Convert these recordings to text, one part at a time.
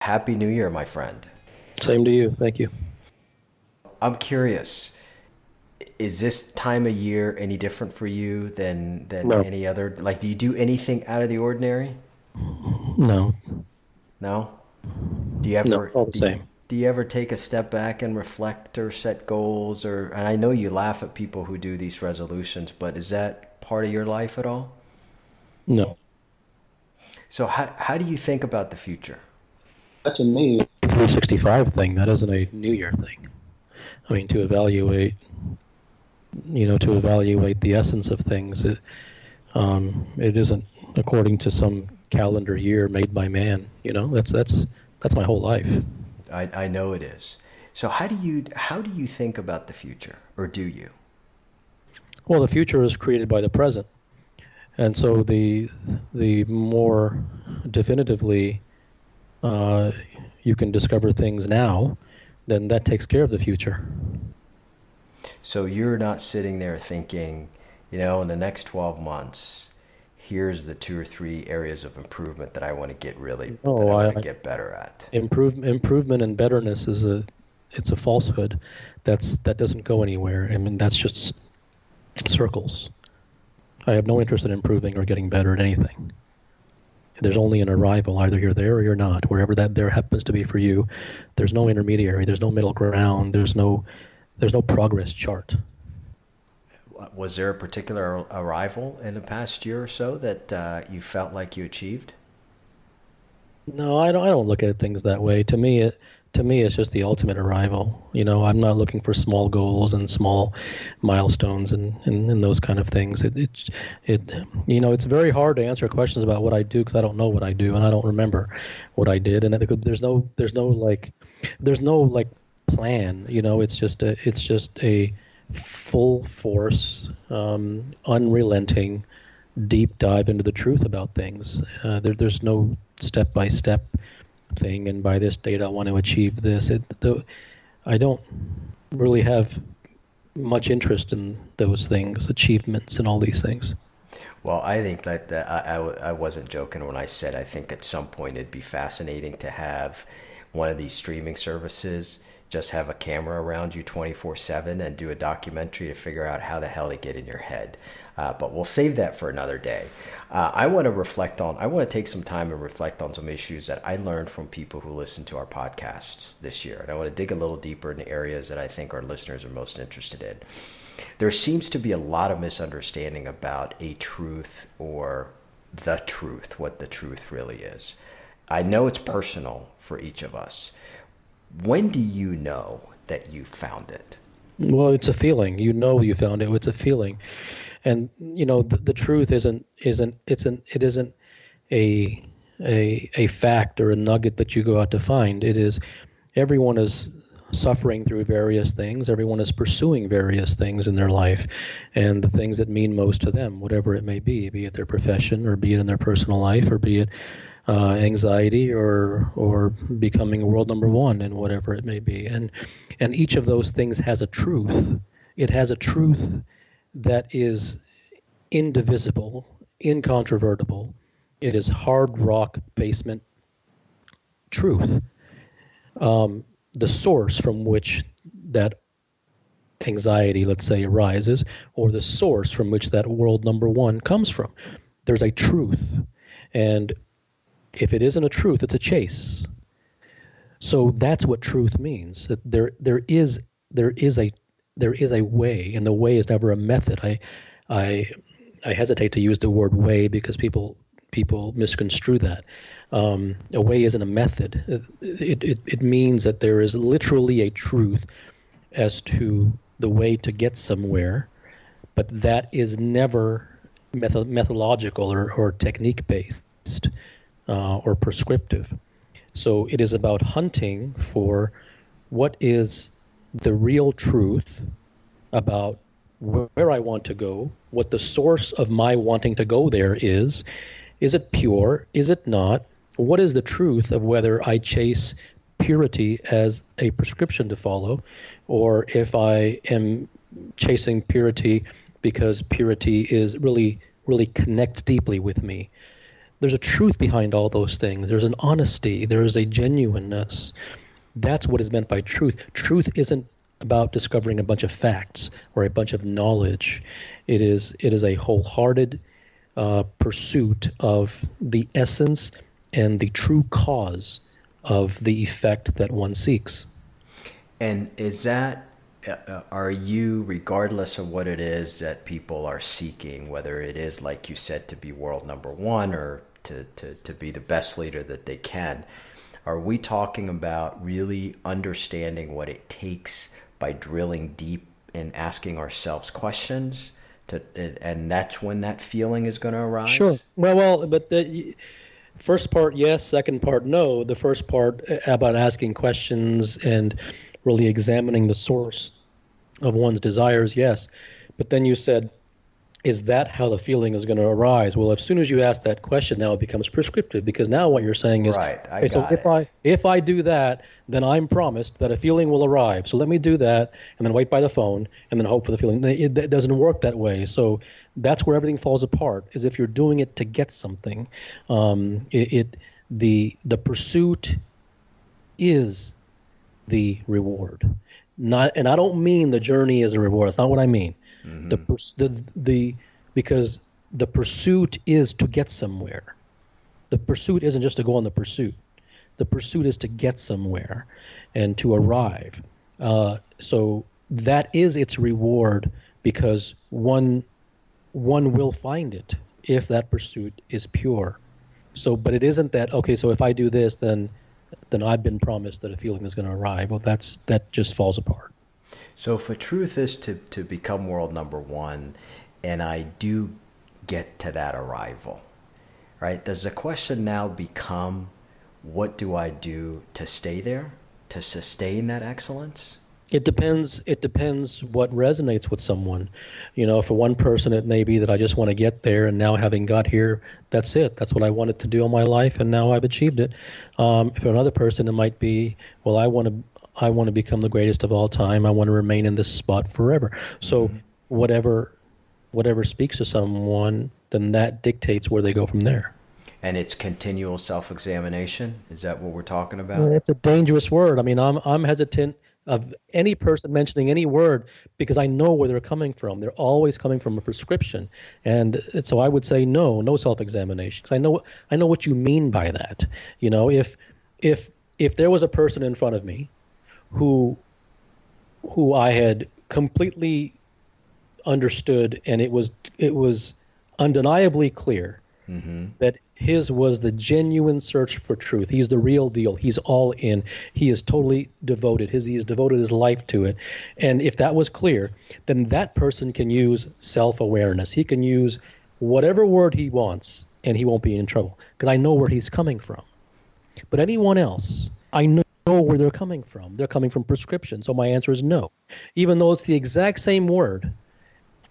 Happy New Year, my friend. Same to you. Thank you. I'm curious, is this time of year any different for you than No, any other? Like, do you do anything out of the ordinary? no, No? Do you no. ever All the do you, same. do you ever take a step back and reflect or set goals or and I know you laugh at people who do these resolutions, but is that part of your life at all? No. So how do you think about the future? That's a me. 365 thing. That isn't a New Year thing. I mean, to evaluate the essence of things, it isn't according to some calendar year made by man. That's my whole life. I know it is. So how do you think about the future, or do you? Well, the future is created by the present, and so the more definitively uh, you can discover things now, then that takes care of the future. So you're not sitting there thinking, in the next 12 months, here's the two or three areas of improvement that No, I want to I get better at. improvement and betterness it's a falsehood. That doesn't go anywhere. I mean, that's just circles. I have no interest in improving or getting better at anything. There's only an arrival. Either you're there or you're not. Wherever that there happens to be for you, there's no intermediary. There's no middle ground. There's no progress chart. Was there a particular arrival in the past year or so that you felt like you achieved? No, I don't look at things that way. To me, it's just the ultimate arrival. I'm not looking for small goals and small milestones and those kind of things. It's very hard to answer questions about what I do because I don't know what I do and I don't remember what I did. And there's no like plan. It's just a full force, unrelenting deep dive into the truth about things. There's no step by step thing, and by this date I want to achieve this. I don't really have much interest in those things, achievements, and all these things. Well, I think that I wasn't joking when I said I think at some point it'd be fascinating to have one of these streaming services just have a camera around you 24/7 and do a documentary to figure out how the hell to get in your head. But we'll save that for another day. I want to take some time and reflect on some issues that I learned from people who listen to our podcasts this year. And I want to dig a little deeper into areas that I think our listeners are most interested in. There seems to be a lot of misunderstanding about a truth or the truth, what the truth really is. I know it's personal for each of us. When do you know that you found it? Well, it's a feeling. You found it. It's a feeling, and the truth isn't a a fact or a nugget that you go out to find. It is everyone is suffering through various things. Everyone is pursuing various things in their life, and the things that mean most to them, whatever it may be it their profession, or be it in their personal life, or be it anxiety, or becoming world number one, and whatever it may be. And each of those things has a truth. It has a truth that is indivisible, incontrovertible. It is hard rock basement truth. The source from which that anxiety, let's say, arises, or the source from which that world number one comes from. There's a truth. And if it isn't a truth, it's a chase. So that's what truth means. That there is a way, and the way is never a method. I I hesitate to use the word way because people misconstrue that. A way isn't a method. It means that there is literally a truth as to the way to get somewhere, but that is never methodological or technique based or prescriptive. So it is about hunting for what is the real truth about where I want to go, what the source of my wanting to go there is. Is it pure? Is it not? What is the truth of whether I chase purity as a prescription to follow, or if I am chasing purity because purity is really connects deeply with me? There's a truth behind all those things. There's an honesty. There is a genuineness. That's what is meant by truth. Truth isn't about discovering a bunch of facts or a bunch of knowledge. It is a wholehearted pursuit of the essence and the true cause of the effect that one seeks. And is that, are you, regardless of what it is that people are seeking, whether it is, like you said, to be world number one or to be the best leader that they can, are we talking about really understanding what it takes by drilling deep and asking ourselves questions to, and that's when that feeling is going to Sure. arise? But the first part, yes. Second part, no. The first part about asking questions and really examining the source of one's desires, yes. But then you said, is that how the feeling is going to arise? Well, as soon as you ask that question, now it becomes prescriptive, because now what you're saying is, Right, I okay, so got if it. I do that, then I'm promised that a feeling will arrive. So let me do that, and then wait by the phone, and then hope for the feeling. It doesn't work that way. So that's where everything falls apart. Is if you're doing it to get something. The pursuit is the reward. Not, and I don't mean the journey is a reward. That's not what I mean. The Hmm. purs- the Because the pursuit is to get somewhere. The pursuit isn't just to go on the pursuit. The pursuit is to get somewhere and to arrive. So that is its reward, because one will find it if that pursuit is pure. So, but it isn't that, okay, so if I do this, then I've been promised that a feeling is going to arrive. Well, that just falls apart. So if a truth is to become world number one, and I do get to that arrival, right? Does the question now become, what do I do to stay there, to sustain that excellence? It depends what resonates with someone. For one person, it may be that I just want to get there, and now having got here, that's it. That's what I wanted to do all my life, and now I've achieved it. For another person, it might be, well, I want to become the greatest of all time. I want to remain in this spot forever. So Hmm. whatever whatever speaks to someone, then that dictates where they go from there. And it's continual self-examination. Is that what we're talking about? It's a dangerous word. I mean, I'm hesitant of any person mentioning any word, because I know where they're coming from. They're always coming from a prescription, and so I would say no, no self-examination, because I know what you mean by that. If there was a person in front of me who I had completely understood, and it was undeniably clear Hmm. that his was the genuine search for truth. He's the real deal. He's all in. He is totally devoted. He has devoted his life to it. And if that was clear, then that person can use self-awareness. He can use whatever word he wants, and he won't be in trouble, because I know where he's coming from. But anyone else, I know where they're coming from. They're coming from prescription. So my answer is no. Even though it's the exact same word,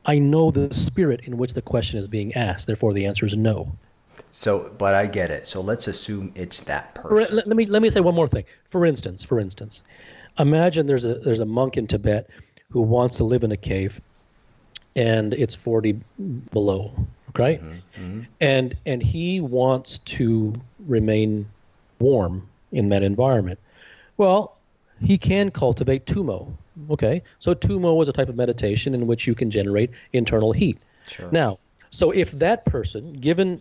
I know the spirit in which the question is being asked. Therefore, the answer is no. So, but I get it. So let's assume it's that For, person. let me say one more thing. For instance, imagine there's a monk in Tibet who wants to live in a cave, and it's 40 below, right? Hmm. Hmm. And he wants to remain warm in that environment. Well, he can cultivate tumo. Okay, so tumo is a type of meditation in which you can generate internal heat. Sure. Now, so if that person, given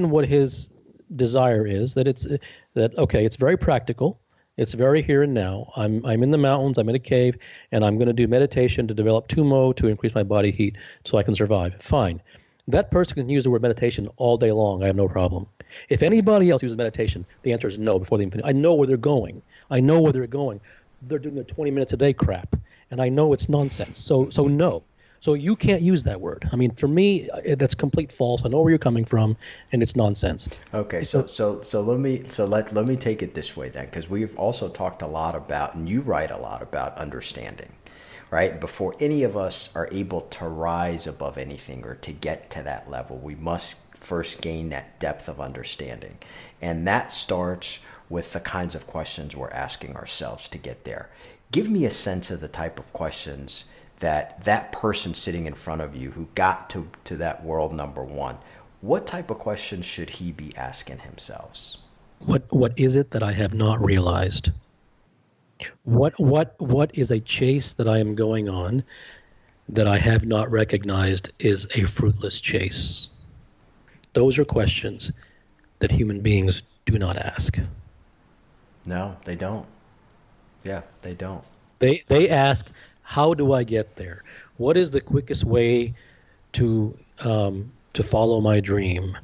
what his desire is, that okay, it's very practical, it's very here and now. I'm in the mountains, I'm in a cave, and I'm going to do meditation to develop tumo to increase my body heat so I can survive. Fine. That person can use the word meditation all day long. I have no problem. If anybody else uses meditation, the answer is no before they even. I know where they're going. I know where they're going. They're doing their 20 minutes a day crap, and I know it's nonsense. So no. So you can't use that word. I mean, for me, that's complete false. I know where you're coming from, and it's nonsense. Okay, So let me take it this way then, because we've also talked a lot about, and you write a lot about understanding, right? Before any of us are able to rise above anything or to get to that level, we must first gain that depth of understanding, and that starts with the kinds of questions we're asking ourselves to get there. Give me a sense of the type of questions that person sitting in front of you who got to that world number one, what type of questions should he be asking himself? What is it that I have not realized? What is a chase that I am going on that I have not recognized is a fruitless chase? Those are questions that human beings do not ask. No, they don't. Yeah, they don't. They ask, how do I get there? What is the quickest way to follow my dream?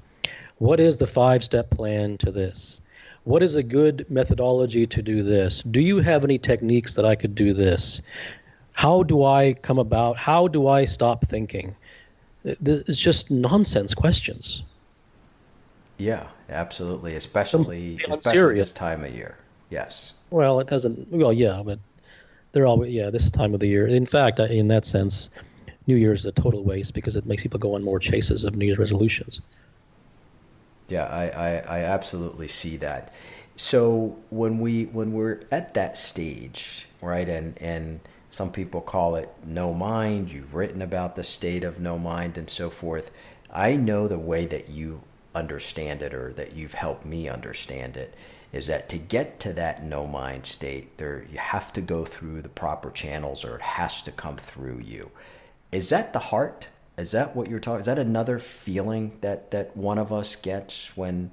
What is the 5-step plan to this? What is a good methodology to do this? Do you have any techniques that I could do this? How do I come about? How do I stop thinking? It's just nonsense questions. Yeah, absolutely. Some Especially serious. this time of year. Yes. Well, it doesn't. Well, yeah, but they're always, yeah, this time of the year. In fact, in that sense, New Year's is a total waste because it makes people go on more chases of New Year's resolutions. Yeah, I absolutely see that. So when we're at that stage, right, and some people call it no mind, you've written about the state of no mind and so forth. I know the way that you understand it, or that you've helped me understand it, is that to get to that no mind state, there you have to go through the proper channels, or it has to come through you. Is that the heart? Is that what you're talking? Is that another feeling that one of us gets when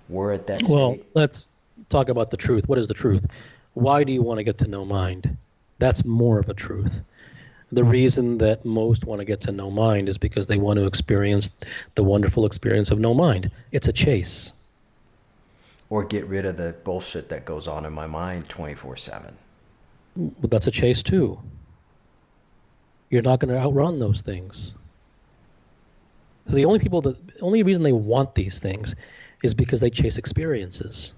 we're at that Well, state? let's talk about the truth. What is the truth? Why do you want to get to know mind? That's more of a truth. The reason that most want to get to know mind is because they want to experience the wonderful experience of no mind. It's a chase. Or get rid of the bullshit that goes on in my mind 24/7? But that's a chase too. You're not going to outrun those things. So the only reason they want these things is because they chase experiences.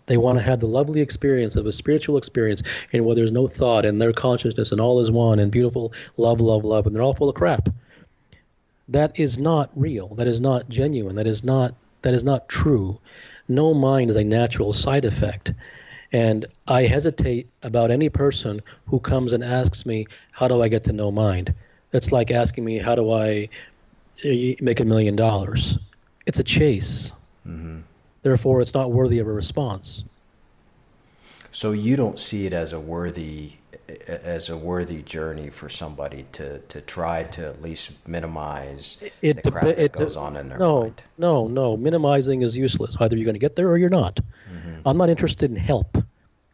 They want to have the lovely experience of a spiritual experience and where there's no thought and their consciousness and all is one and beautiful love, love, love, and they're all full of crap. That is not real. That is not genuine. That is not true. No mind is a natural side effect. And I hesitate about any person who comes and asks me, how do I get to know mind? It's like asking me, how do I make $1 million? It's a chase. Mm-hmm. Therefore, it's not worthy of a response. So you don't see it as a worthy journey for somebody to try to at least minimize It, the crap that it, goes on in their no, mind. no, no. Minimizing is useless. Either you're going to get there or you're not. Mm-hmm. I'm not interested in help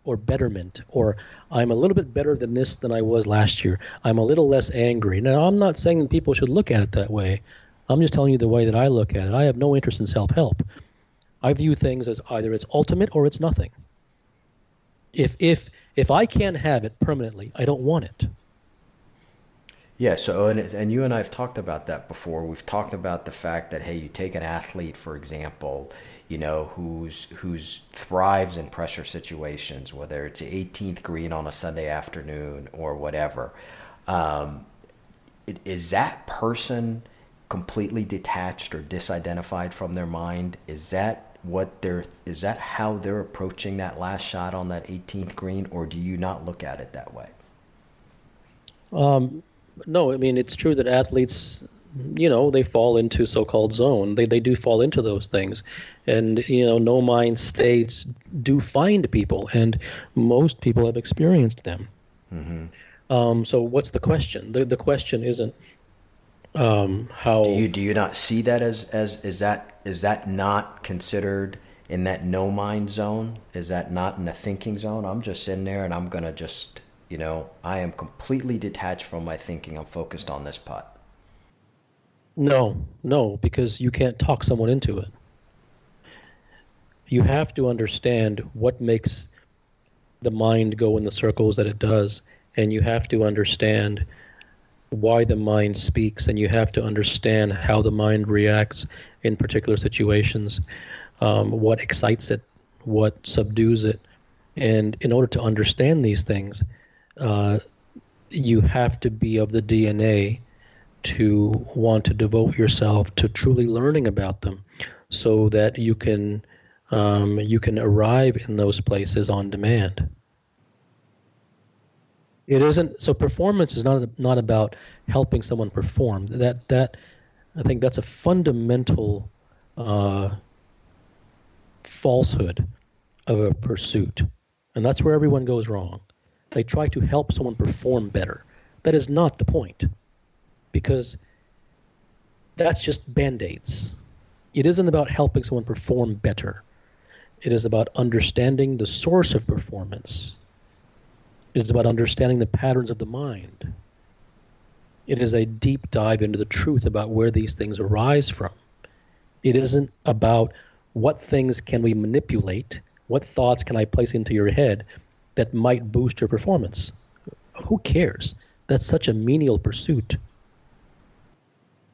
or betterment, or I'm a little bit better than this than I was last year. I'm a little less angry. Now, I'm not saying that people should look at it that way. I'm just telling you the way that I look at it. I have no interest in self-help. I view things as either it's ultimate or it's nothing. If I can't have it permanently, I don't want it. Yeah, so and you and I have talked about that before. We've talked about the fact that, hey, you take an athlete, for example, who's thrives in pressure situations, whether it's the 18th green on a Sunday afternoon or whatever. Is that person completely detached or disidentified from their mind? Is that how they're approaching that last shot on that 18th green, or do you not look at it that way? No, I mean, it's true that athletes, they fall into so-called zone. They do fall into those things. And, no mind states do find people, and most people have experienced them. Mm-hmm. So what's the question? The question isn't how. Do you not see that as is that not considered in that no mind zone? Is that not in the thinking zone? I'm just in there and I'm gonna just I am completely detached from my thinking. I'm focused on this putt. No, no, because you can't talk someone into it. You have to understand what makes the mind go in the circles that it does, and you have to understand why the mind speaks, and you have to understand how the mind reacts in particular situations, what excites it, what subdues it. And in order to understand these things, you have to be of the DNA to want to devote yourself to truly learning about them, so that you can arrive in those places on demand. It isn't so. Performance is not about helping someone perform. I think that's a fundamental uh, falsehood of a pursuit. And that's where everyone goes wrong. They try to help someone perform better. That is not the point, because that's just band-aids. It isn't about helping someone perform better. It is about understanding the source of performance. It is about understanding the patterns of the mind. It is a deep dive into the truth about where these things arise from. It isn't about what things can we manipulate, what thoughts can I place into your head that might boost your performance. Who cares? That's such a menial pursuit.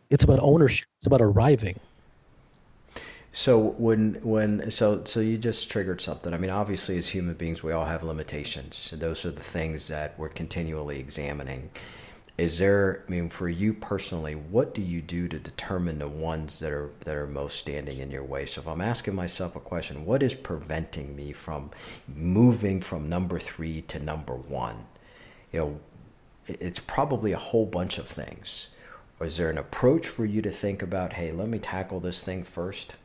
It's about ownership. It's about arriving. So so you just triggered something. I mean, obviously, as human beings, we all have limitations. Those are the things that we're continually examining. Is there, I mean, for you personally, what do you do to determine the ones that are most standing in your way? So if I'm asking myself a question, what is preventing me from moving from number three to number one? You know, it's probably a whole bunch of things. Or is there an approach for you to think about, hey, let me tackle this thing first?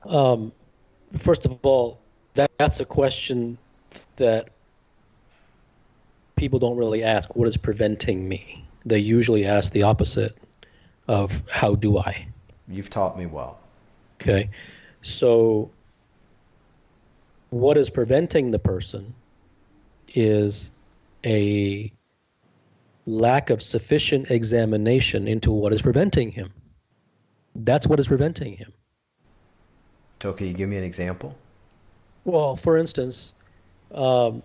Um, First of all, that's a question that people don't really ask, what is preventing me? They usually ask the opposite of how do I? You've taught me well. Okay. So what is preventing the person is a lack of sufficient examination into what is preventing him. That's what is preventing him. So can you give me an example? Well, for instance, um,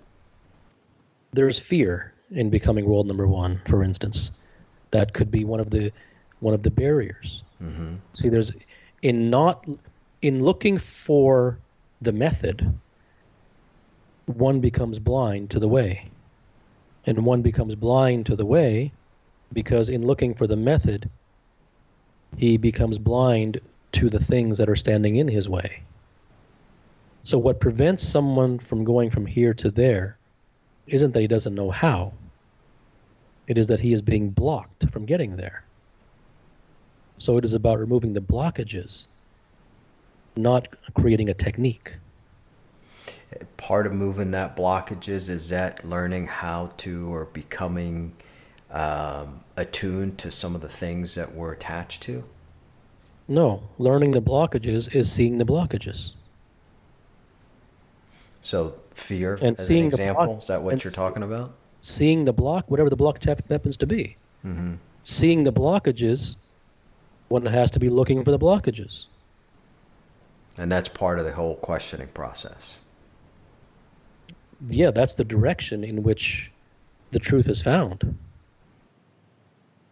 there's fear in becoming world number one, for instance. That could be one of the barriers. Mm-hmm. See, there's in not in looking for the method, one becomes blind to the way. And one becomes blind to the way because in looking for the method, he becomes blind to the things that are standing in his way. So what prevents someone from going from here to there isn't that he doesn't know how. It is that he is being blocked from getting there. So it is about removing the blockages, not creating a technique. Part of moving that blockages is that learning how to or becoming attuned to some of the things that we're attached to. No, learning the blockages is seeing the blockages. So fear, And as an seeing the block example, is that what and you're talking about? seeing the block, whatever the block happens to be. Mm-hmm. Seeing the blockages, one has to be looking for the blockages. And that's part of the whole questioning process. Yeah, that's the direction in which the truth is found.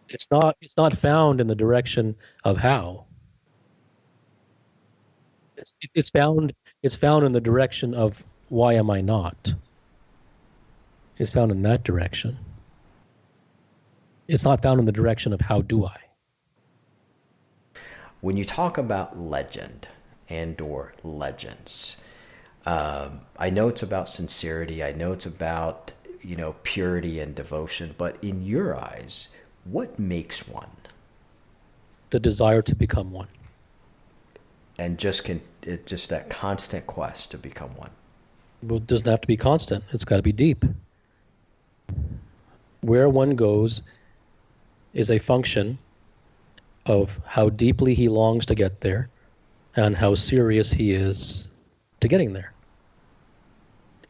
It's not found in the direction of how. It's found in the direction of why am I not? It's found in that direction. It's not found in the direction of how do I. When you talk about legend and or legends, I know it's about sincerity. I know it's about, purity and devotion. But in your eyes, what makes one? The desire to become one. And it's just that constant quest to become one. But it doesn't have to be constant. It's got to be deep. Where one goes is a function of how deeply he longs to get there and how serious he is to getting there.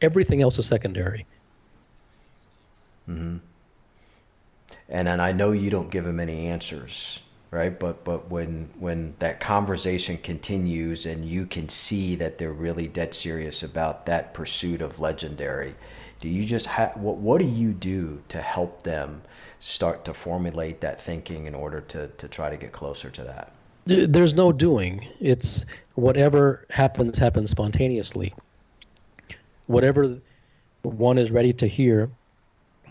Everything else is secondary. Mm-hmm. And then I know you don't give him any answers, right? But when that conversation continues and you can see that they're really dead serious about that pursuit of legendary, do you just what do you do to help them start to formulate that thinking in order to try to get closer to that? There's no doing. It's whatever happens spontaneously. Whatever one is ready to hear,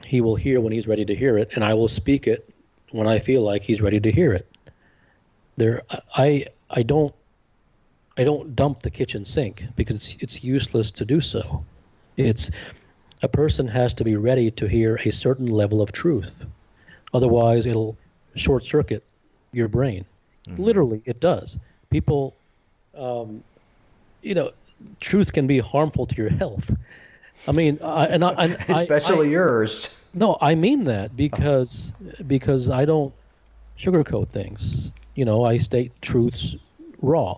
he will hear when he's ready to hear it, and I will speak it when I feel like he's ready to hear it. There, I don't dump the kitchen sink because it's useless to do so. It's a person has to be ready to hear a certain level of truth. Otherwise, it'll short circuit your brain. Literally, it does. People, um, you know, truth can be harmful to your health. I mean, I Especially yours. no, I mean that because I don't sugarcoat things. I state truths raw.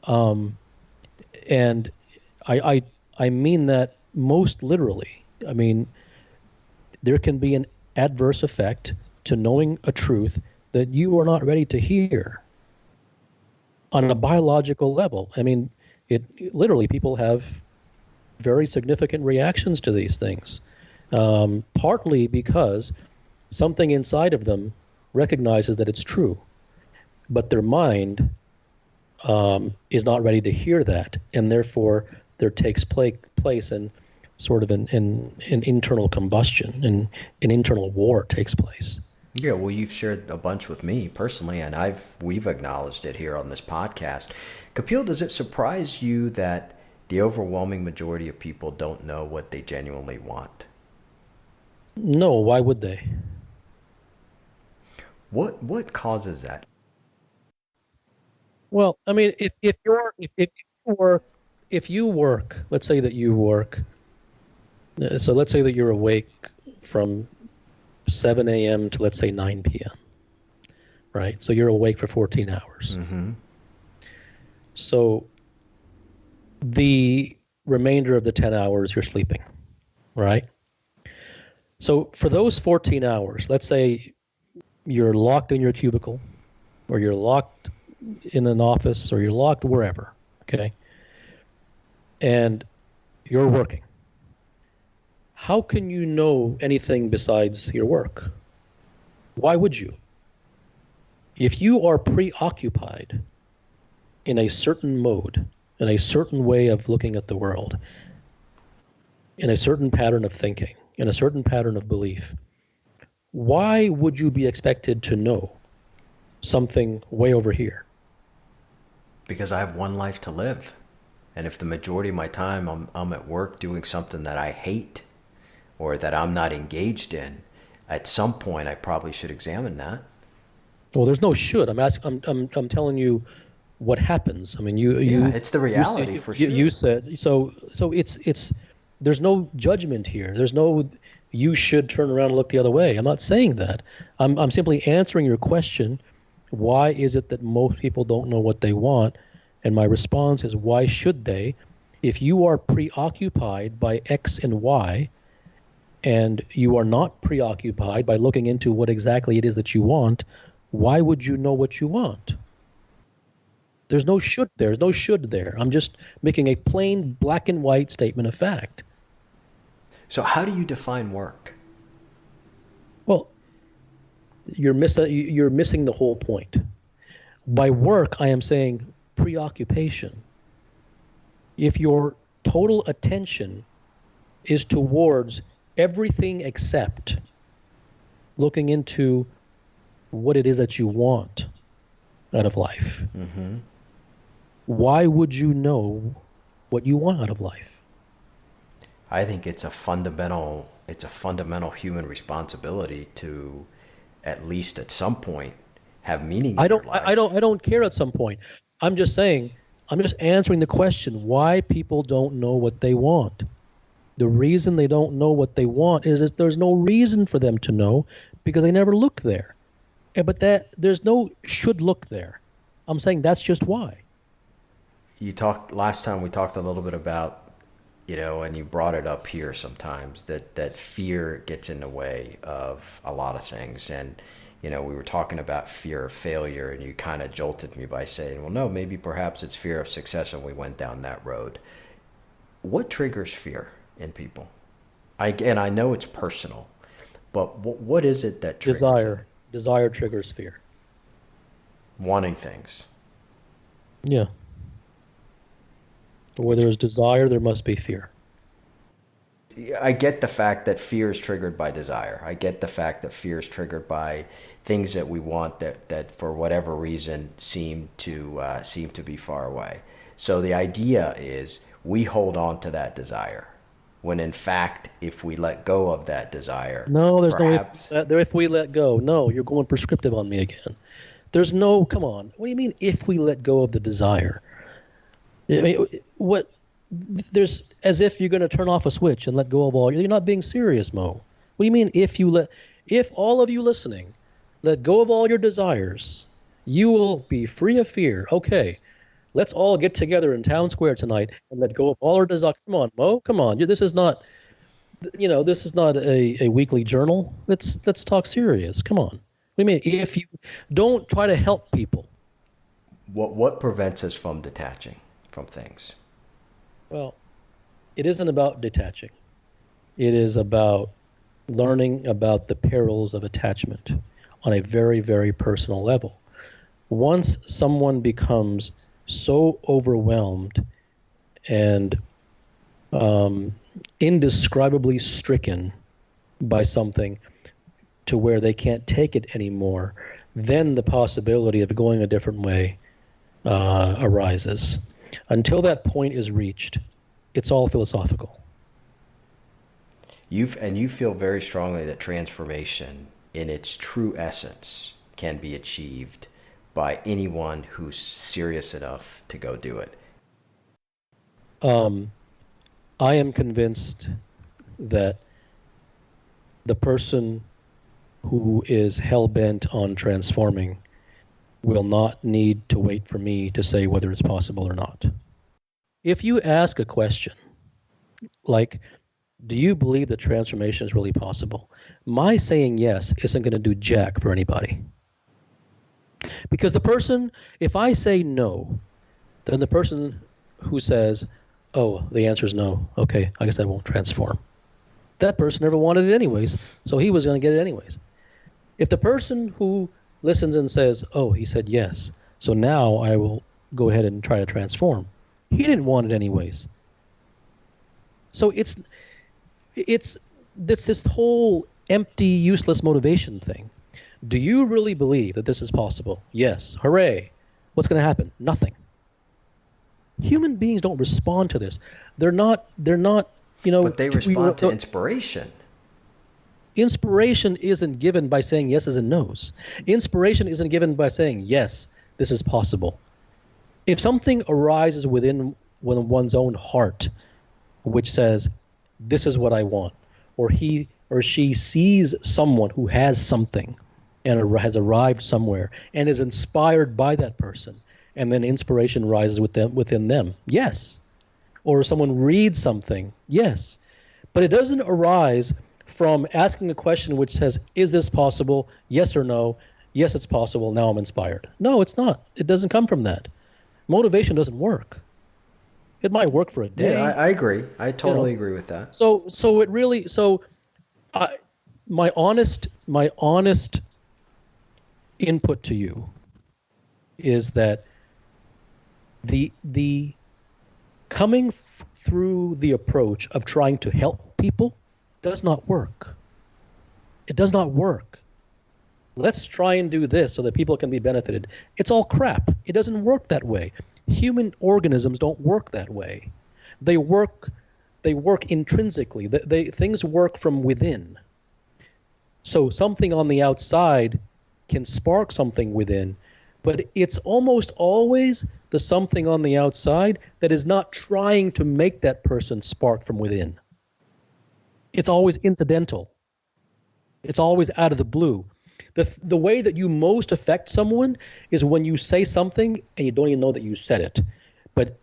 Um, and I, I I mean that most literally. I mean, there can be an adverse effect to knowing a truth that you are not ready to hear on a biological level. I mean, literally people have very significant reactions to these things, partly because something inside of them recognizes that it's true, but their mind is not ready to hear that, and therefore there takes place in sort of an internal combustion, and an internal war takes place. Yeah, well, you've shared a bunch with me personally, and we've acknowledged it here on this podcast. Kapil, does it surprise you that the overwhelming majority of people don't know what they genuinely want? No, why would they? What causes that? Well, I mean, if you work, if you work, let's say that you work, so let's say that you're awake from 7 a.m. to, let's say, 9 p.m., right? So you're awake for 14 hours. Mm-hmm. So the remainder of the 10 hours you're sleeping, right? So for those 14 hours, let's say you're locked in your cubicle, or you're locked in an office, or you're locked wherever, okay? And you're working. How can you know anything besides your work? Why would you? If you are preoccupied in a certain mode, in a certain way of looking at the world, in a certain pattern of thinking, in a certain pattern of belief, why would you be expected to know something way over here? Because I have one life to live. And if the majority of my time I'm at work doing something that I hate or that I'm not engaged in, at some point I probably should examine that. Well, there's no should. I'm telling you what happens. I mean, Yeah, it's the reality for sure. you said so. So it's there's no judgment here. There's no you should turn around and look the other way. I'm not saying that. I'm simply answering your question. Why is it that most people don't know what they want? And my response is, why should they? If you are preoccupied by X and Y, and you are not preoccupied by looking into what exactly it is that you want, why would you know what you want? There's no should there. There's no should there. I'm just making a plain black and white statement of fact. So how do you define work? Well, you're missing the whole point. By work, I am saying preoccupation. If your total attention is towards everything except looking into what it is that you want out of life, Mm-hmm. why would you know what you want out of life? I think it's a fundamental human responsibility to, at least at some point, have meaning in your life. I don't care at some point. I'm just saying, I'm just answering the question why people don't know what they want. The reason they don't know what they want is that there's no reason for them to know because they never looked there. But that there's no should look there. I'm saying that's just why. You talked last time, we talked a little bit about, and you brought it up here sometimes, that fear gets in the way of a lot of things. And we were talking about fear of failure, and you kind of jolted me by saying, well, no, maybe perhaps it's fear of success, and we went down that road. What triggers fear in people? I know it's personal, but what is it that triggers it? Desire triggers fear. Wanting things. Yeah. Where there's desire, there must be fear. I get the fact that fear is triggered by desire. I get the fact that fear is triggered by things that we want that for whatever reason seem to be far away. So the idea is we hold on to that desire, when in fact, if we let go of that desire, No, there's perhaps. no if we let go. No, you're going prescriptive on me again. There's no, come on. What do you mean if we let go of the desire? I mean, what? There's as if you're going to turn off a switch and let go of all. You're not being serious, Mo. What do you mean if all of you listening let go of all your desires, you will be free of fear. Okay, let's all get together in town square tonight and let go of all our desires. Come on, Mo. Come on. This is not, this is not a weekly journal. Let's talk serious. Come on. What do you mean if you don't try to help people? What prevents us from detaching from things? Well, it isn't about detaching. It is about learning about the perils of attachment on a very, very personal level. Once someone becomes so overwhelmed and indescribably stricken by something to where they can't take it anymore, then the possibility of going a different way arises. Until that point is reached, it's all philosophical. You feel very strongly that transformation in its true essence can be achieved by anyone who's serious enough to go do it. I am convinced that the person who is hell-bent on transforming will not need to wait for me to say whether it's possible or not. If you ask a question like, do you believe that transformation is really possible? My saying yes isn't going to do jack for anybody. Because if I say no, then the person who says, oh, the answer is no, okay, I guess I won't transform. That person never wanted it anyways, so he was going to get it anyways. If the person who listens and says, oh, he said yes, so now I will go ahead and try to transform, he didn't want it anyways. So it's this whole empty, useless motivation thing. Do you really believe that this is possible? Yes. Hooray. What's going to happen? Nothing. Human beings don't respond to this. They're not, But they respond to inspiration. Inspiration isn't given by saying yeses and nos. Inspiration isn't given by saying, yes, this is possible. If something arises within one's own heart, which says, this is what I want, or he or she sees someone who has something and has arrived somewhere and is inspired by that person, and then inspiration rises within them, yes. Or someone reads something, yes. But it doesn't arise from asking a question which says, is this possible? Yes or no? Yes, it's possible. Now I'm inspired. No, it's not. It doesn't come from that. Motivation doesn't work. It might work for a day. Yeah, I agree. I totally agree with that. My honest input to you is that the coming through the approach of trying to help people does not work. It does not work. Let's try and do this so that people can be benefited. It's all crap. It doesn't work that way. Human organisms don't work that way. They work intrinsically. Things work from within. So something on the outside can spark something within, but it's almost always the something on the outside that is not trying to make that person spark from within. It's always incidental. It's always out of the blue. The way that you most affect someone is when you say something and you don't even know that you said it.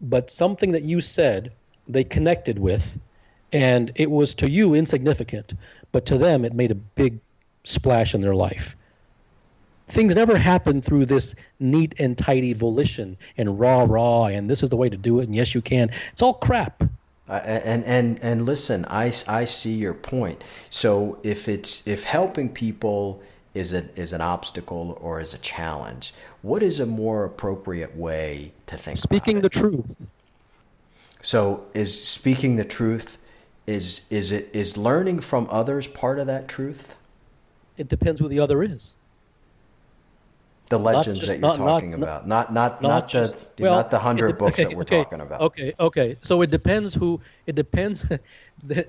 But something that you said, they connected with, and it was to you insignificant, but to them it made a big splash in their life. Things never happen through this neat and tidy volition and rah, and this is the way to do it, and yes, you can. It's all crap. And listen, I see your point. So if helping people is an obstacle or is a challenge, what is a more appropriate way to think Speaking about the it? truth. So is speaking the truth, is learning from others part of that truth? It depends who the other is. The legends that you're talking about, not the 100 books that we're talking about. Okay. So it depends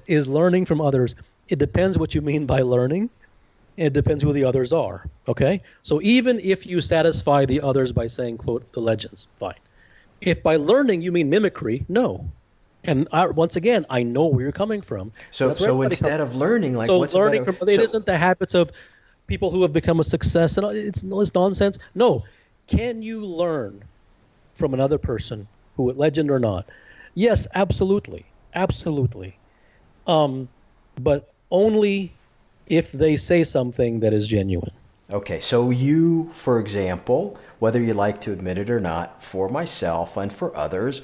is learning from others. It depends what you mean by learning. and it depends who the others are. Okay, so even if you satisfy the others by saying, "quote the legends," fine. If by learning you mean mimicry, no. And once again, I know where you're coming from. And So that's where so everybody comes instead from. of learning, like So what's a learning better from it so isn't the habits of people who have become a success, and it's nonsense. No, can you learn from another person, who legend or not? Yes, absolutely, absolutely. Um, but only if they say something that is genuine. Okay, so you, for example, whether you like to admit it or not, for myself and for others,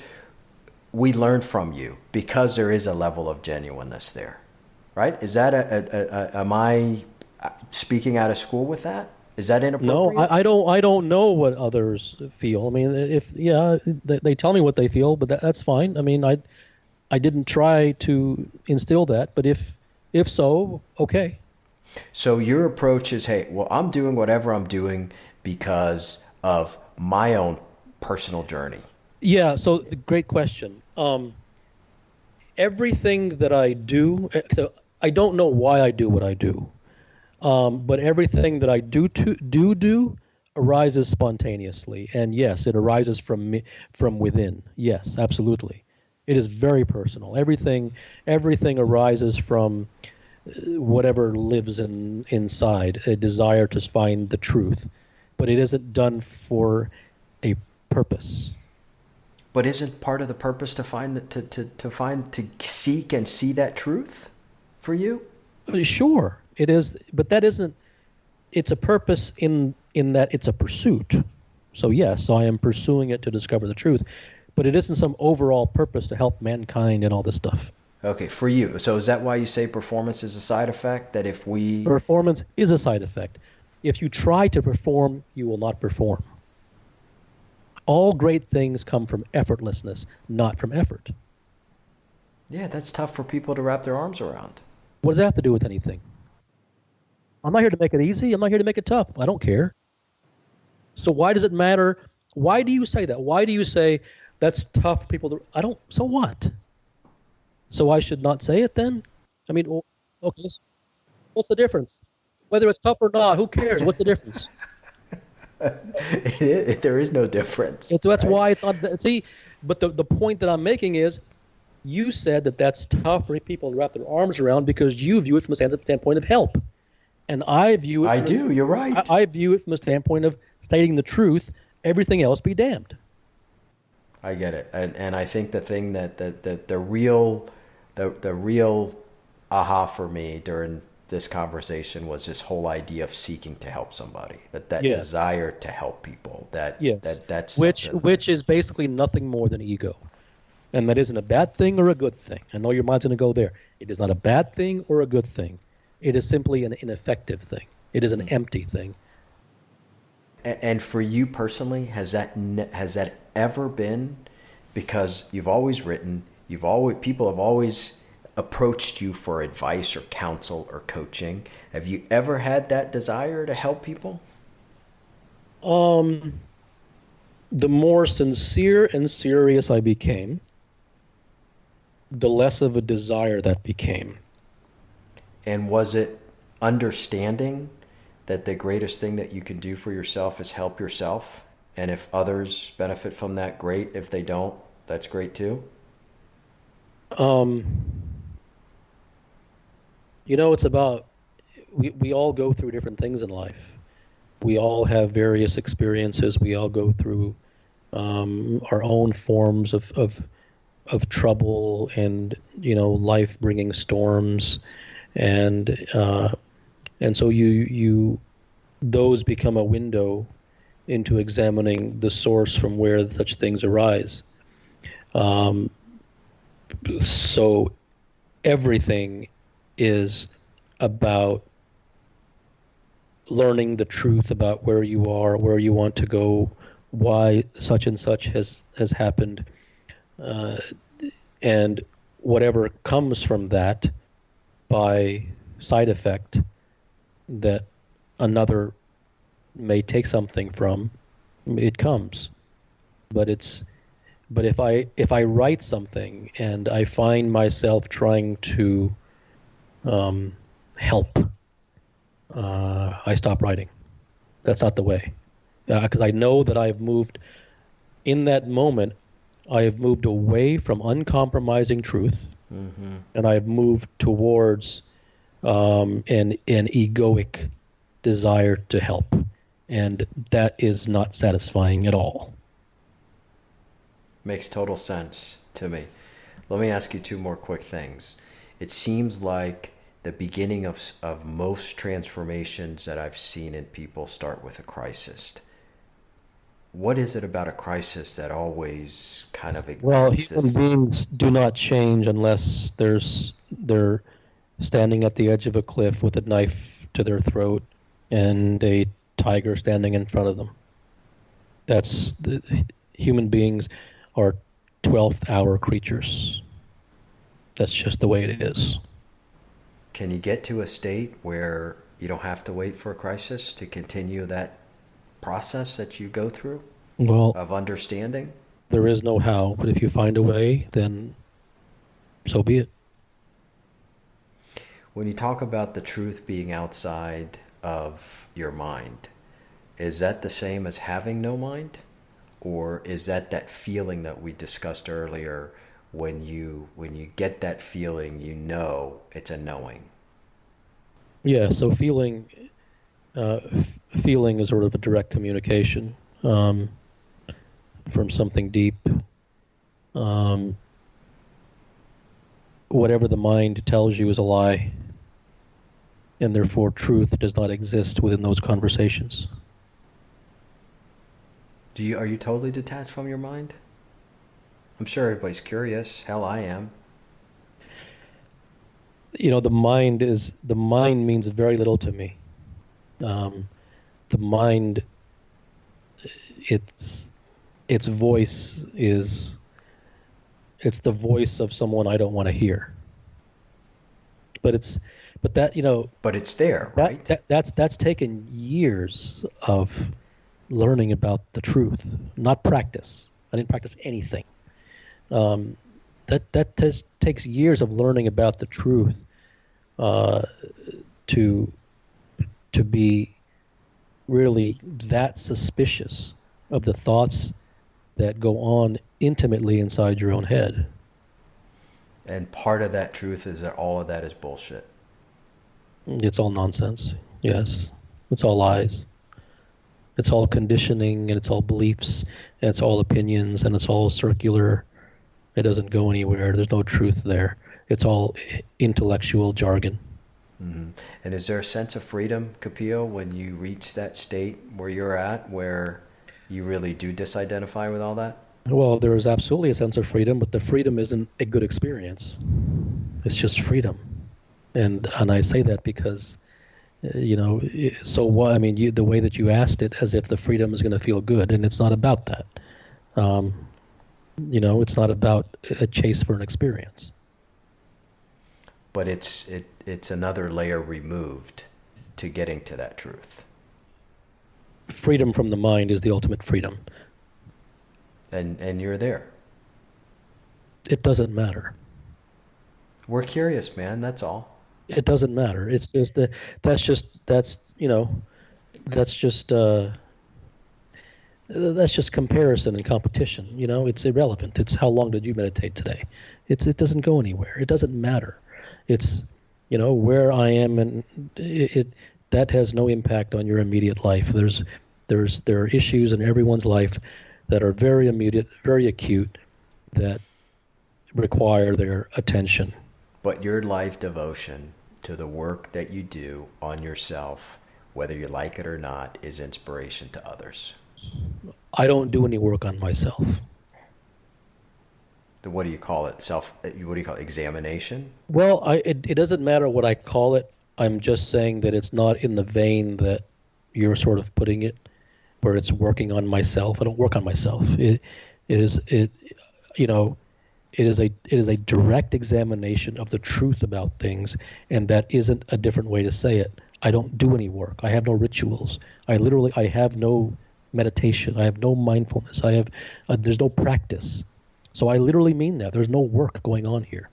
we learn from you because there is a level of genuineness there, right? Is that am I speaking out of school with that? Is that No, inappropriate? I don't know what others feel. I mean, if yeah, they tell me what they feel, but that's fine. I mean, I didn't try to instill that, but if so, okay. So your approach is, hey, well, I'm doing whatever I'm doing because of my own personal journey. Yeah, so great question. Everything that I do, so I don't know why I do what I do, but everything that I do arises spontaneously, and yes, it arises from me, from within. Yes, absolutely. It is very personal. Everything arises from whatever lives inside, a desire to find the truth, but it isn't done for a purpose. But isn't part of the purpose to find to seek and see that truth for you? Sure, it is, but that isn't. It's a purpose in that it's a pursuit. So yes, I am pursuing it to discover the truth, but it isn't some overall purpose to help mankind and all this stuff. Okay, for you. So is that why you say performance is a side effect? That if we Performance is a side effect. If you try to perform, you will not perform. All great things come from effortlessness, not from effort. yeah, that's tough for people to wrap their arms around. What does that have to do with anything? I'm not here to make it easy. I'm not here to make it tough. I don't care. So why does it matter? Why do you say that? Why do you say that's tough for people to? I don't. So what? So I should not say it then? I mean, okay. So what's the difference? Whether it's tough or not, who cares? What's the difference? There is no difference, That's right? why it's not. See, but the point that I'm making is, you said that that's tough for people to wrap their arms around because you view it from a standpoint of help, and I view it I from do. You're right. I view it from a standpoint of stating the truth. Everything else be damned. I get it, and I think the thing that the real aha for me during this conversation was this whole idea of seeking to help somebody, that Yes, desire to help people, yes. that's Which something. which is basically nothing more than ego, and that isn't a bad thing or a good thing. I know your mind's going to go there. It is not a bad thing or a good thing. It is simply an ineffective thing. It is an empty thing. And for you personally, has that ever been, because you've always written, you've always people have always approached you for advice or counsel or coaching. Have you ever had that desire to help people? Um, the more sincere and serious I became, the less of a desire that became. And was it understanding that the greatest thing that you can do for yourself is help yourself? And if others benefit from that, great. If they don't, that's great too. Um, it's about we all go through different things in life. We all have various experiences. We all go through our own forms of trouble and life bringing storms, and so you those become a window into examining the source from where such things arise. Um, so everything is about learning the truth about where you are, where you want to go, why such and such has happened, uh, and whatever comes from that by side effect that another may take something from, it comes. But it's but if I write something and I find myself trying to help, I stop writing. That's not the way. Because I know that I've moved, in that moment, I have moved away from uncompromising truth, and I've moved towards an egoic desire to help. And that is not satisfying at all. Makes total sense to me. Let me ask you two more quick things. It seems like the beginning of most transformations that I've seen in people start with a crisis. What is it about a crisis that always kind of Well, ignites human this? beings do not change unless they're standing at the edge of a cliff with a knife to their throat and a tiger standing in front of them. That's the human beings are 12th hour creatures. That's just the way it is. Can you get to a state where you don't have to wait for a crisis to continue that process that you go through Well, of understanding? there is no how, but if you find a way, then so be it. When you talk about the truth being outside of your mind, is that the same as having no mind? Or is that that feeling that we discussed earlier, when you get that feeling, you know it's a knowing? Yeah, so feeling is sort of a direct communication um, from something deep. Um, Whatever the mind tells you is a lie, and therefore truth does not exist within those conversations. Are you totally detached from your mind? I'm sure everybody's curious. Hell, I am. The mind means very little to me. Um, the mind, its its voice is it's the voice of someone I don't want to hear. But it's but that you know But it's there, that, right? that that's taken years of learning about the truth, not practice. I didn't practice anything. Um, that takes years of learning about the truth uh, to to be really that suspicious of the thoughts that go on intimately inside your own head. And part of that truth is that all of that is bullshit. It's all nonsense. Yes, it's all lies. It's all conditioning, and it's all beliefs, and it's all opinions, and it's all circular. It doesn't go anywhere. There's no truth there. It's all intellectual jargon. And is there a sense of freedom, Kapil, when you reach that state where you're at, where you really do disidentify with all that? Well, there is absolutely a sense of freedom, but the freedom isn't a good experience. It's just freedom. And I say that because so what? I mean, the way that you asked it, as if the freedom is going to feel good, and it's not about that. Um, it's not about a chase for an experience. But it's another layer removed to getting to that truth. Freedom from the mind is the ultimate freedom. And you're there. It doesn't matter. We're curious, man, that's all. It doesn't matter. It's just that's just that's just comparison and competition. It's irrelevant. It's how long did you meditate today? It doesn't go anywhere. It doesn't matter. It's where I am, and it that has no impact on your immediate life. There are issues in everyone's life that are very immediate, very acute, that require their attention. But your life devotion to the work that you do on yourself, whether you like it or not, is inspiration to others. I don't do any work on myself. What do you call it? What do you call it? Examination? Well, it doesn't matter what I call it. I'm just saying that it's not in the vein that you're sort of putting it, where it's working on myself. I don't work on myself. It is it you know it is a direct examination of the truth about things, and that isn't a different way to say it. I don't do any work. I have no rituals. I have no meditation. I have no mindfulness. There's no practice. So I literally mean that. There's no work going on here.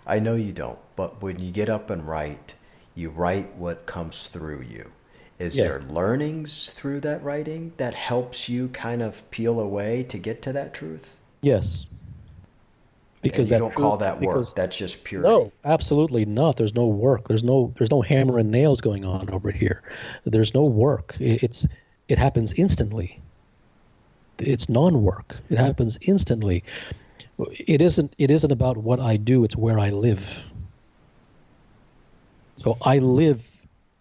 I know you don't, but when you get up and write, You write what comes through you. Is Yes. there learnings through that writing that helps you kind of peel away to get to that truth? Yes. And Because you that don't truth, call that work. because That's just purity. no, absolutely not. There's no work. There's no hammer and nails going on over here. There's no work. It happens instantly. It's non-work. It happens instantly. It isn't about what I do, it's where I live. So I live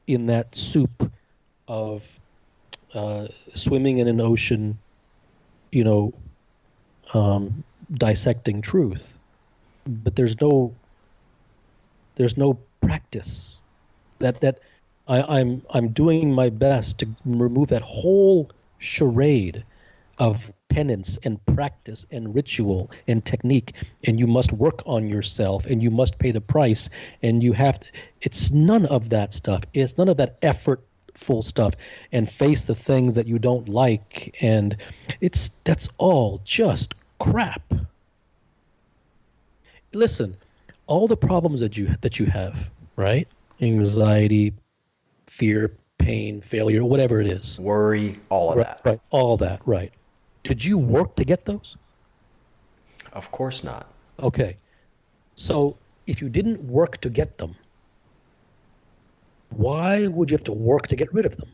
in that soup of swimming in an ocean, you know, dissecting truth. But there's no practice. I'm doing my best to remove that whole charade of penance and practice and ritual and technique, and you must work on yourself and you must pay the price, and you have to, it's none of that stuff. It's none of that effortful stuff, and face the things that you don't like, and that's all just crap. Listen, all the problems that you have, right? Anxiety, fear, pain, failure, whatever it is. Worry, all of Right, that. right, all that, right. Did you work to get those? Of course not. Okay. So if you didn't work to get them, why would you have to work to get rid of them?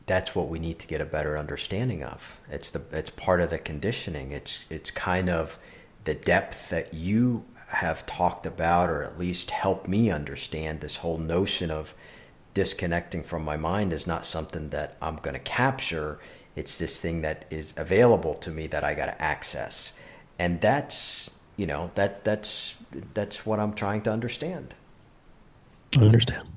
That's what we need to get a better understanding of. It's part of the conditioning. It's kind of the depth that you have talked about, or at least helped me understand. This whole notion of disconnecting from my mind is not something that I'm going to capture. It's this thing that is available to me that I got to access, and that's what I'm trying to understand. I understand.